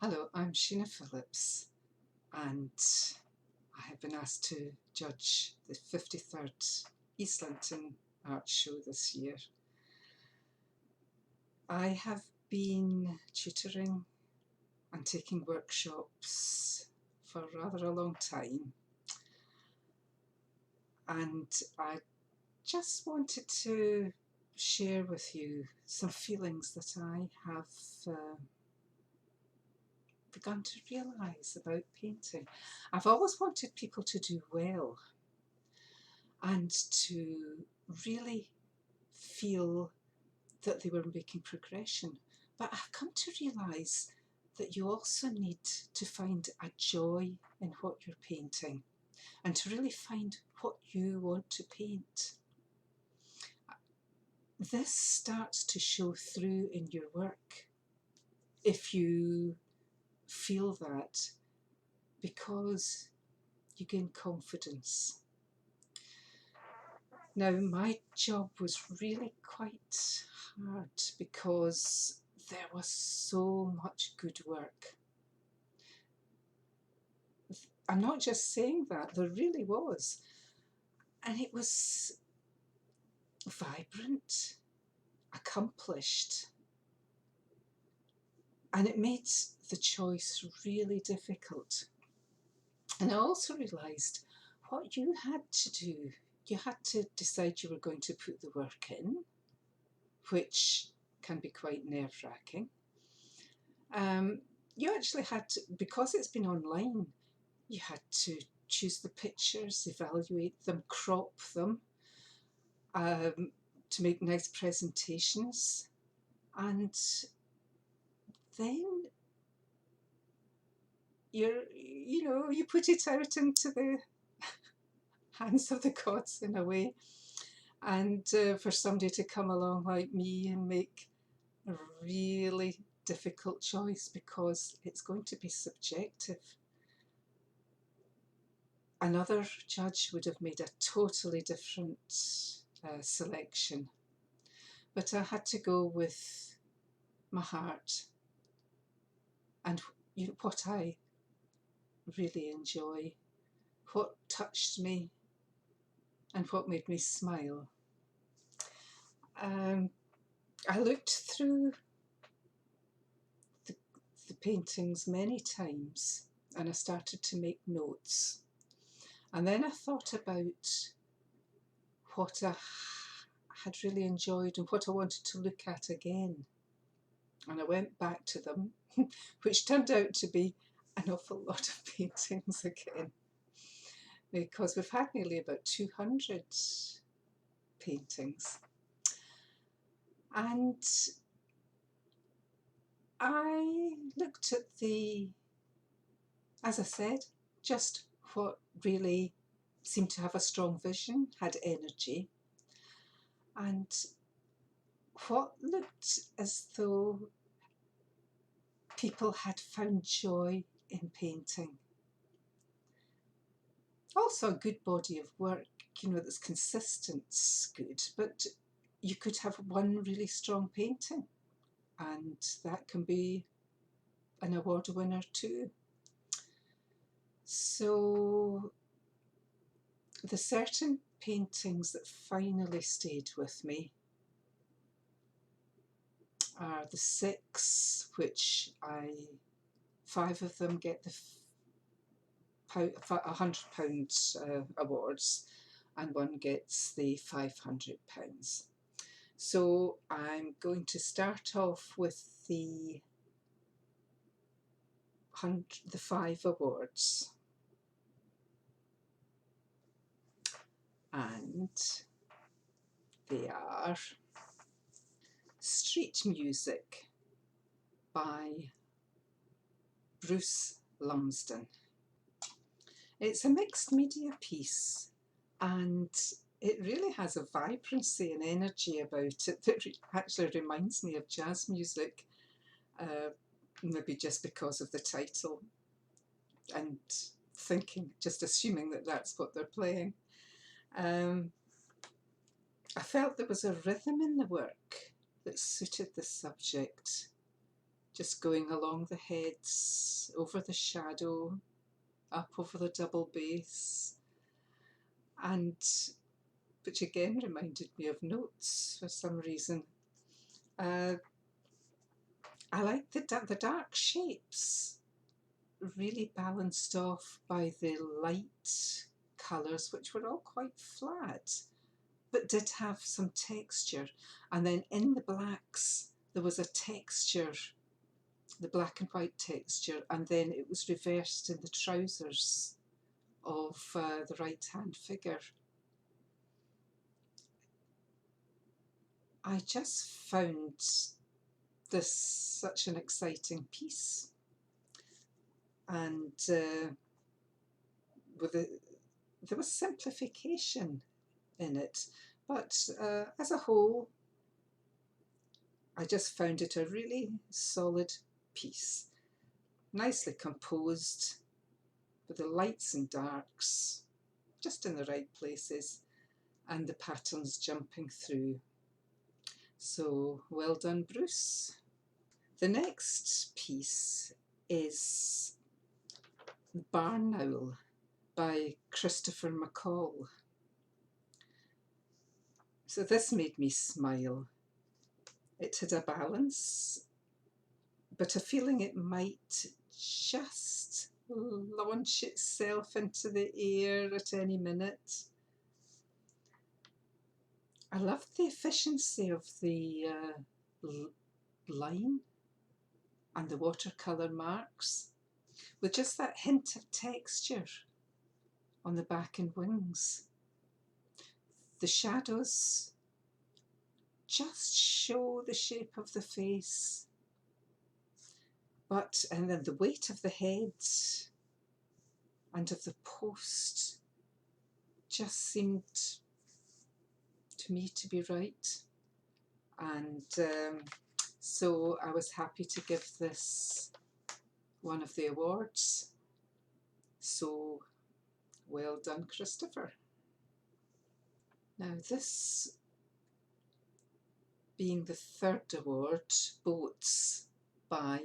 Hello, I'm Sheena Phillips, and I have been asked to judge the 53rd East Linton Art Show this year. I have been tutoring and taking workshops for rather a long time, and I just wanted to share with you some feelings that I have begun to realise about painting. I've always wanted people to do well and to really feel that they were making progression. But I've come to realise that you also need to find a joy in what you're painting and to really find what you want to paint. This starts to show through in your work if you feel that, because you gain confidence. Now, my job was really quite hard because there was so much good work. I'm not just saying that, there really was. And it was vibrant, accomplished, and it made the choice really difficult. And I also realised what you had to do. You had to decide you were going to put the work in, which can be quite nerve-wracking. You actually had to, because it's been online, you had to choose the pictures, evaluate them, crop them, to make nice presentations, and then you put it out into the hands of the gods in a way, and for somebody to come along like me and make a really difficult choice, because it's going to be subjective. Another judge would have made a totally different selection, but I had to go with my heart and what I really enjoy, what touched me and what made me smile. I looked through the paintings many times and I started to make notes, and then I thought about what I had really enjoyed and what I wanted to look at again, and I went back to them which turned out to be an awful lot of paintings again, because we've had nearly about 200 paintings. And I looked at as I said, just what really seemed to have a strong vision, had energy, and what looked as though people had found joy in painting. Also a good body of work, that's consistent, good, but you could have one really strong painting and that can be an award winner too. So the certain paintings that finally stayed with me are the 6, which 5 of them get the £100 awards and one gets the £500. So I'm going to start off with the 5 awards, and they are Street Music by Bruce Lumsden. It's a mixed media piece and it really has a vibrancy and energy about it that actually reminds me of jazz music, maybe just because of the title and just assuming that that's what they're playing. I felt there was a rhythm in the work that suited the subject, just going along the heads, over the shadow, up over the double base, and which again reminded me of notes for some reason. I like the dark shapes, really balanced off by the light colours, which were all quite flat, but did have some texture. And then in the blacks, there was a texture, the black and white texture, and then it was reversed in the trousers of the right-hand figure. I just found this such an exciting piece, and there was simplification in it, but as a whole, I just found it a really solid piece, nicely composed, with the lights and darks just in the right places, and the patterns jumping through. So well done, Bruce. The next piece is Barn Owl by Christopher McCall. So this made me smile. It had a balance, but a feeling it might just launch itself into the air at any minute. I loved the efficiency of the line and the watercolour marks, with just that hint of texture on the back and wings. The shadows just show the shape of the face, and then the weight of the head and of the post just seemed to me to be right. And so I was happy to give this one of the awards. So well done, Christopher. Now this being the third award, Boats by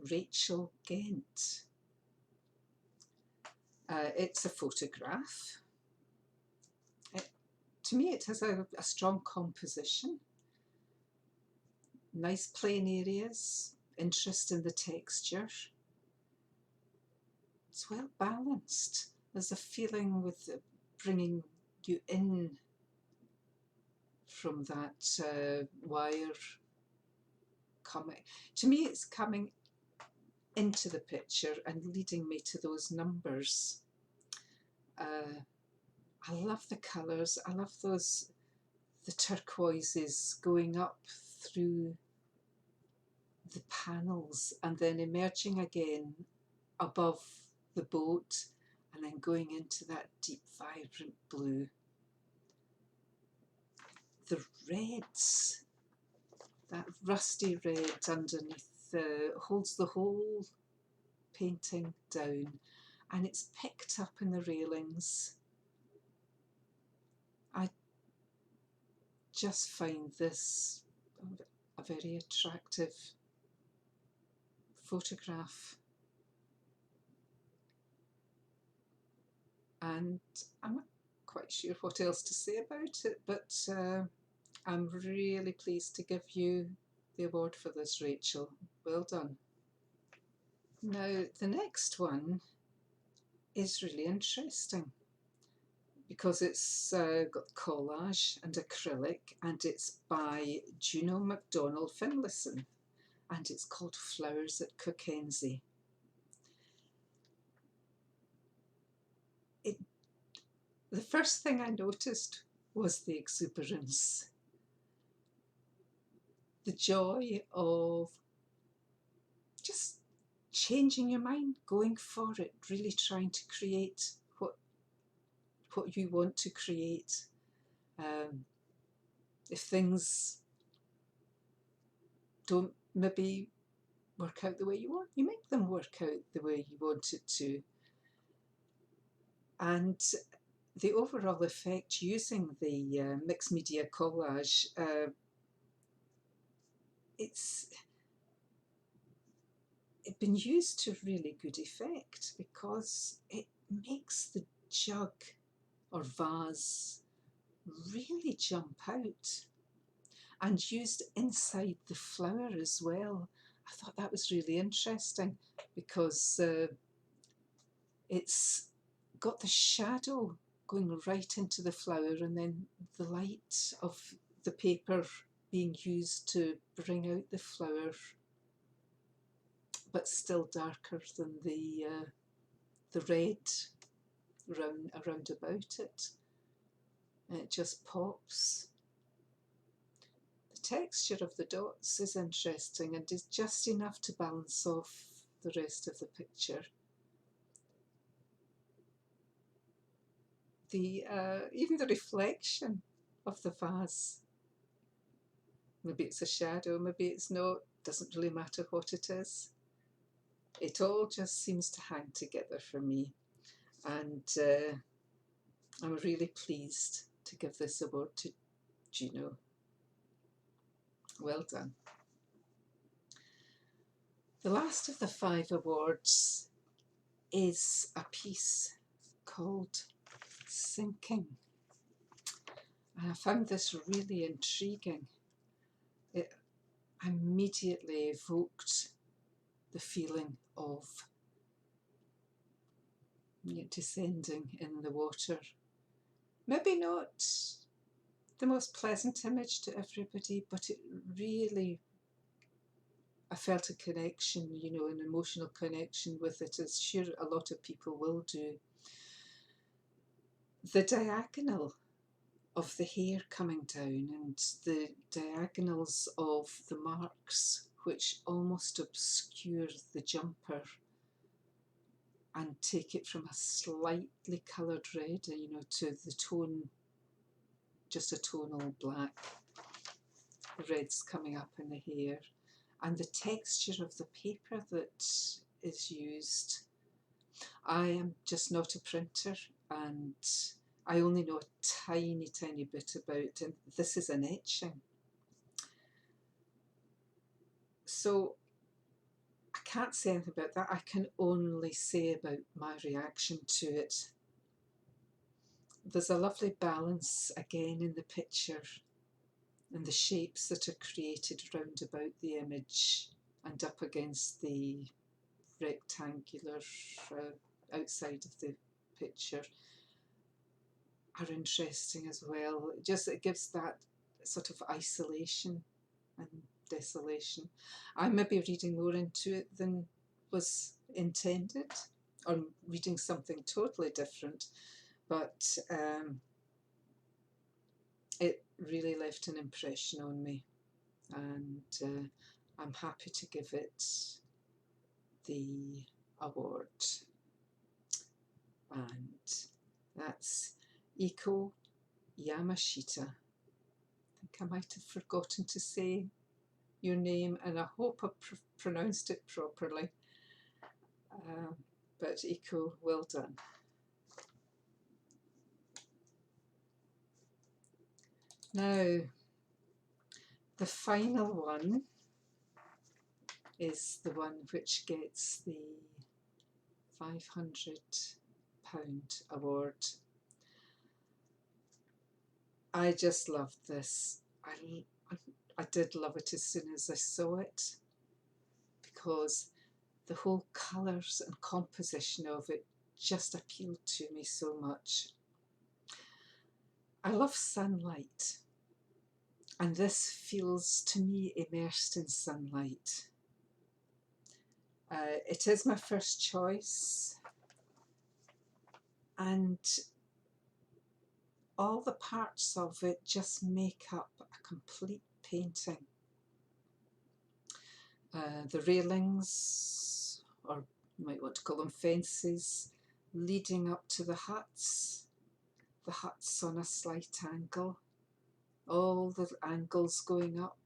Rachelghent. It's a photograph. To me it has a strong composition, nice plain areas, interest in the texture. It's well balanced. There's a feeling with bringing you in from that wire coming. To me it's coming into the picture and leading me to those numbers. I love the colours. I love the turquoises going up through the panels and then emerging again above the boat and then going into that deep vibrant blue. The reds, that rusty red underneath holds the whole painting down, and it's picked up in the railings. I just find this a very attractive photograph, and I'm not quite sure what else to say about it, but I'm really pleased to give you the award for this, Rachel. Well done. Now the next one is really interesting because it's got collage and acrylic, and it's by Juno Finalists, and it's called Flowers at Cockenzie. The first thing I noticed was the exuberance, the joy of just changing your mind, going for it, really trying to create what you want to create. If things don't maybe work out the way you want, you make them work out the way you want it to. And the overall effect using the mixed media collage, it's been used to really good effect because it makes the jug or vase really jump out, and used inside the flower as well. I thought that was really interesting because it's got the shadow going right into the flower, and then the light of the paper being used to bring out the flower, but still darker than the red around about it. And it just pops. The texture of the dots is interesting and is just enough to balance off the rest of the picture. Even the reflection of the vase, maybe it's a shadow, maybe it's not, doesn't really matter what it is. It all just seems to hang together for me, and I'm really pleased to give this award to Juno. Well done. The last of the 5 awards is a piece called Sinking. And I found this really intriguing. It immediately evoked the feeling of descending in the water. Maybe not the most pleasant image to everybody, but it really, I felt a connection, an emotional connection with it, as sure a lot of people will do. The diagonal of the hair coming down and the diagonals of the marks which almost obscure the jumper and take it from a slightly coloured red, to the tone, just a tonal black. The red's coming up in the hair. And the texture of the paper that is used. I am just not a printer, and I only know a tiny, tiny bit about, and this is an etching. So I can't say anything about that. I can only say about my reaction to it. There's a lovely balance again in the picture and the shapes that are created round about the image and up against the rectangular outside of the picture are interesting as well. It gives that sort of isolation and desolation. I may be reading more into it than was intended, or reading something totally different, but it really left an impression on me, and I'm happy to give it the award. And that's Ecoyamashita. I think I might have forgotten to say your name, and I hope I pronounced it properly. But Eco, well done. Now, the final one is the one which gets the £500 award. I just loved this. I did love it as soon as I saw it, because the whole colours and composition of it just appealed to me so much. I love sunlight, and this feels to me immersed in sunlight. It is my first choice, and all the parts of it just make up a complete painting. The railings, or you might want to call them fences, leading up to the huts on a slight angle, all the angles going up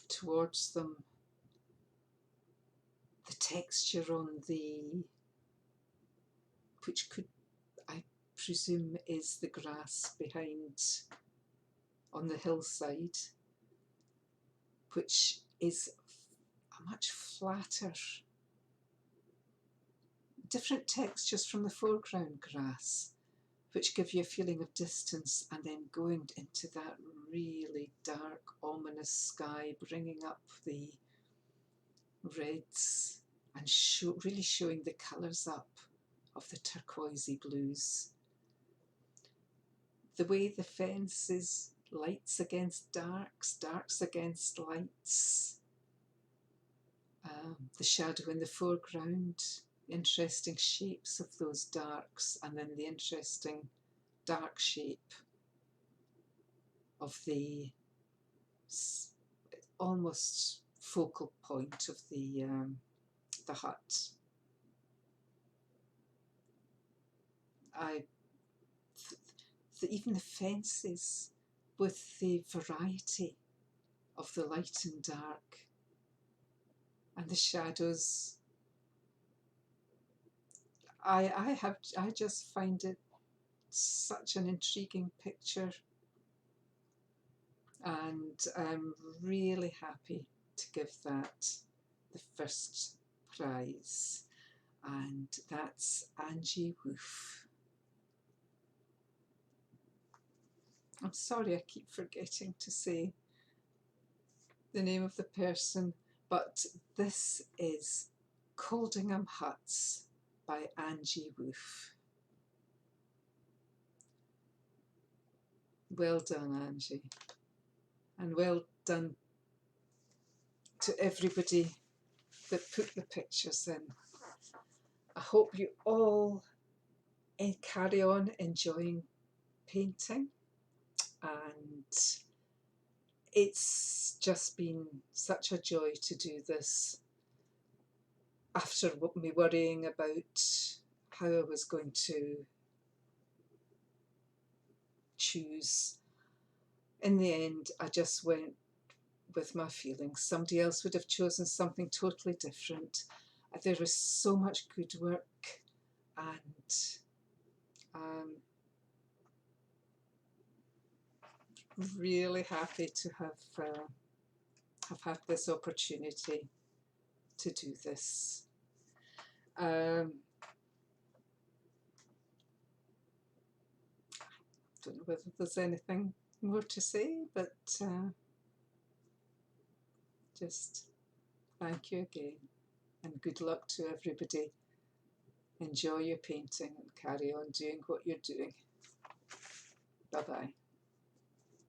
towards them, the texture on which could, I presume, is the grass behind on the hillside, which is a much flatter, different textures from the foreground grass, which give you a feeling of distance, and then going into that really dark, ominous sky, bringing up the reds and really showing the colours up of the turquoisey blues. The way the fence is lights against darks, darks against lights, the shadow in the foreground, interesting shapes of those darks, and then the interesting dark shape of the almost focal point of the hut. Even the fences, with the variety of the light and dark and the shadows, I just find it such an intriguing picture, and I'm really happy to give that the first prize, and that's Angie Woof. I'm sorry, I keep forgetting to say the name of the person, but this is Coldingham Huts by Angie Woof. Well done, Angie, and well done to everybody that put the pictures in. I hope you all carry on enjoying painting, and it's just been such a joy to do this after me worrying about how I was going to choose. In the end, I just went with my feelings. Somebody else would have chosen something totally different. There was so much good work, and really happy to have had this opportunity to do this. Don't know whether there's anything more to say, but just thank you again, and good luck to everybody. Enjoy your painting and carry on doing what you're doing. Bye-bye.